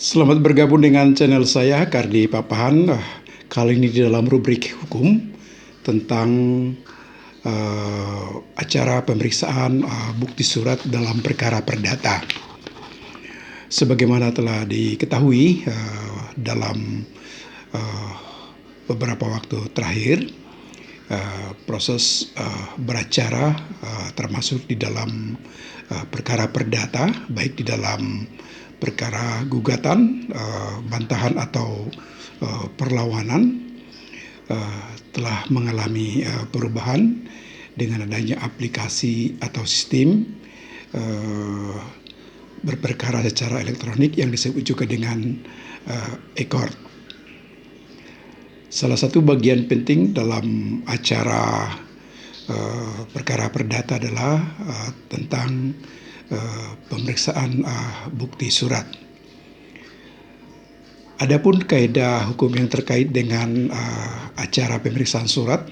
Selamat bergabung dengan channel saya, Kardi Papahan. Kali ini di dalam rubrik hukum tentang acara pemeriksaan bukti surat dalam perkara perdata. Sebagaimana telah diketahui dalam beberapa waktu terakhir, proses beracara termasuk di dalam perkara perdata, baik di dalam perkara gugatan, bantahan atau perlawanan, telah mengalami perubahan dengan adanya aplikasi atau sistem berperkara secara elektronik yang disebut juga dengan e-court. Salah satu bagian penting dalam acara perkara perdata adalah tentang pemeriksaan bukti surat. Adapun kaedah hukum yang terkait dengan acara pemeriksaan surat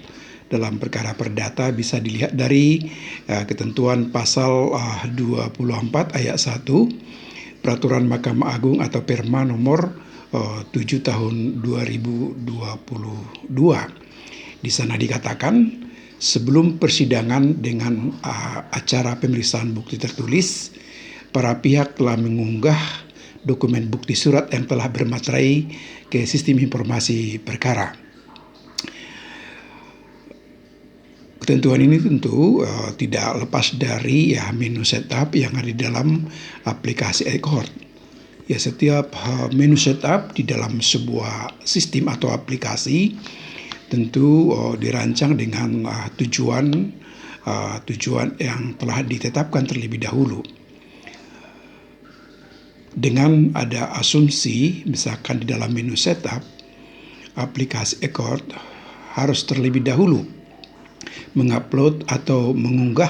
dalam perkara perdata bisa dilihat dari ketentuan pasal 24 ayat 1 Peraturan Mahkamah Agung atau Perma nomor 7 tahun 2022. Di sana dikatakan, sebelum persidangan dengan acara pemeriksaan bukti tertulis, para pihak telah mengunggah dokumen bukti surat yang telah bermaterai ke sistem informasi perkara. Ketentuan ini tentu tidak lepas dari menu setup yang ada di dalam aplikasi e-court. Setiap menu setup di dalam sebuah sistem atau aplikasi tentu dirancang dengan tujuan yang telah ditetapkan terlebih dahulu. Dengan ada asumsi, misalkan di dalam menu setup, aplikasi e-court harus terlebih dahulu mengupload atau mengunggah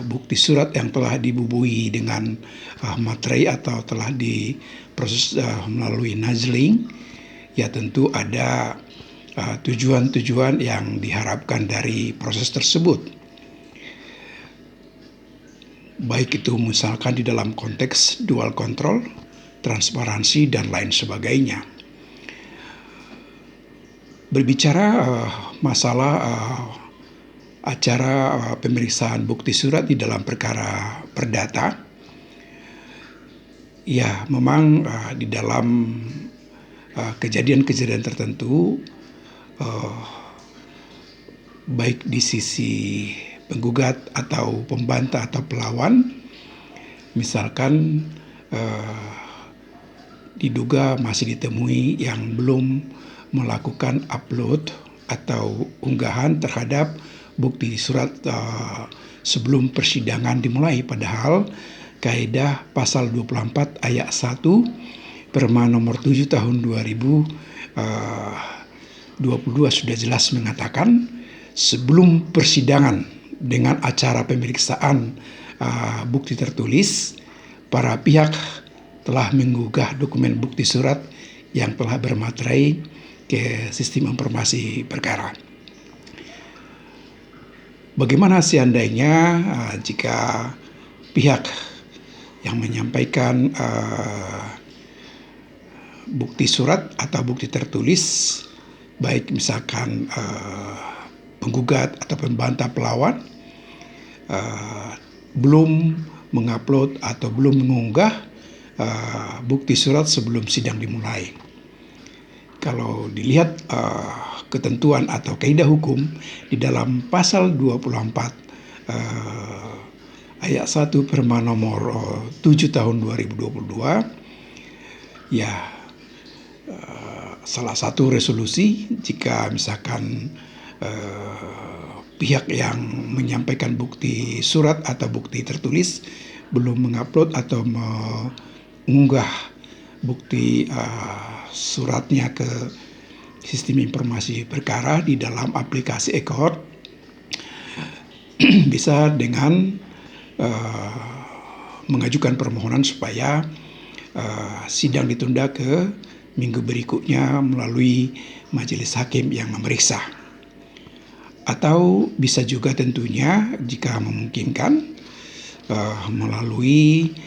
bukti surat yang telah dibubuhi dengan materai atau telah diproses melalui nuzzling. Ya tentu ada tujuan-tujuan yang diharapkan dari proses tersebut. Baik itu misalkan di dalam konteks dual control, transparansi, dan lain sebagainya. Berbicara masalah acara pemeriksaan bukti surat di dalam perkara perdata, ya memang di dalam kejadian-kejadian tertentu, baik di sisi penggugat atau pembantah atau pelawan, misalkan diduga masih ditemui yang belum melakukan upload atau unggahan terhadap bukti surat sebelum persidangan dimulai, padahal kaedah pasal 24 ayat 1 Perma nomor 7 tahun 2022 sudah jelas mengatakan, sebelum persidangan dengan acara pemeriksaan bukti tertulis, para pihak telah mengunggah dokumen bukti surat yang telah bermaterai ke sistem informasi perkara. Bagaimana seandainya jika pihak yang menyampaikan bukti surat atau bukti tertulis, baik misalkan penggugat atau pembantah pelawan, belum mengupload atau belum mengunggah bukti surat sebelum sidang dimulai. Kalau dilihat ketentuan atau kaidah hukum di dalam pasal 24 ayat 1 Perma nomor 7 tahun 2022, ya salah satu resolusi jika misalkan pihak yang menyampaikan bukti surat atau bukti tertulis belum mengupload atau mengunggah bukti suratnya ke sistem informasi perkara di dalam aplikasi e-court, bisa dengan mengajukan permohonan supaya sidang ditunda ke minggu berikutnya melalui majelis hakim yang memeriksa. Atau bisa juga tentunya jika memungkinkan melalui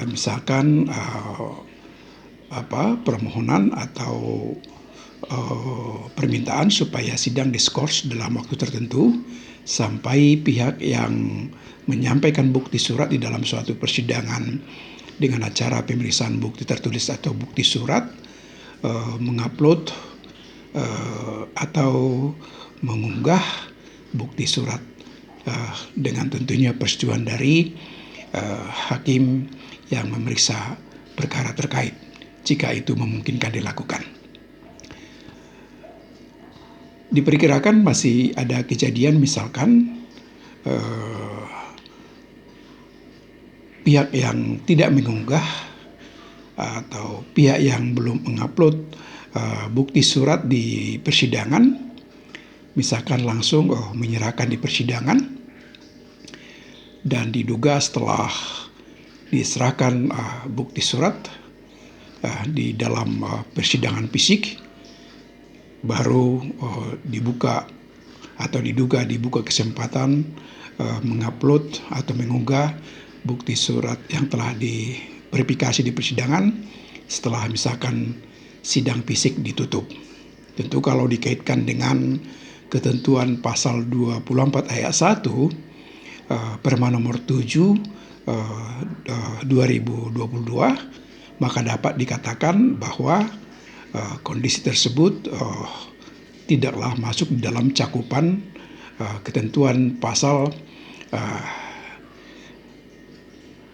misalkan permohonan atau permintaan supaya sidang diskors dalam waktu tertentu sampai pihak yang menyampaikan bukti surat di dalam suatu persidangan dengan acara pemeriksaan bukti tertulis atau bukti surat mengupload atau mengunggah bukti surat dengan tentunya persetujuan dari hakim yang memeriksa perkara terkait jika itu memungkinkan dilakukan. Diperkirakan masih ada kejadian misalkan pihak yang tidak mengunggah atau pihak yang belum mengupload bukti surat di persidangan, misalkan langsung menyerahkan di persidangan dan diduga setelah diserahkan bukti surat di dalam persidangan fisik baru dibuka atau diduga dibuka kesempatan mengupload atau mengunggah bukti surat yang telah diverifikasi di persidangan setelah misalkan sidang fisik ditutup. Tentu kalau dikaitkan dengan ketentuan pasal 24 ayat 1 Perma nomor 7 2022, maka dapat dikatakan bahwa kondisi tersebut tidaklah masuk di dalam cakupan ketentuan pasal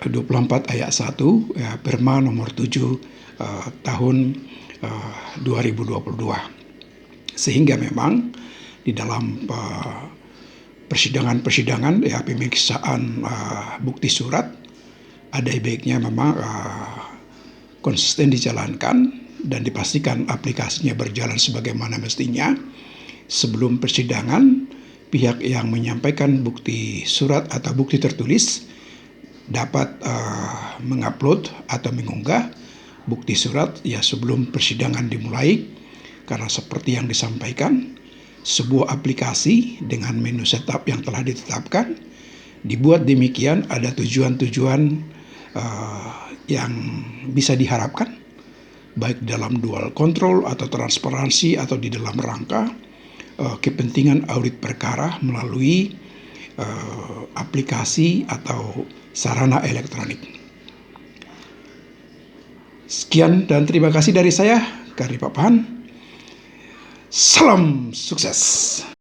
24 ayat 1 Perma nomor 7 tahun 2022. Sehingga memang di dalam persidangan pemeriksaan bukti surat ada baiknya memang konsisten dijalankan dan dipastikan aplikasinya berjalan sebagaimana mestinya. Sebelum persidangan, pihak yang menyampaikan bukti surat atau bukti tertulis dapat mengupload atau mengunggah bukti surat sebelum persidangan dimulai, karena seperti yang disampaikan, sebuah aplikasi dengan menu setup yang telah ditetapkan dibuat demikian ada tujuan-tujuan yang bisa diharapkan baik dalam dual control atau transparansi atau di dalam rangka kepentingan audit perkara melalui aplikasi atau sarana elektronik. Sekian dan terima kasih dari saya, Kardi Papahan. Salam sukses.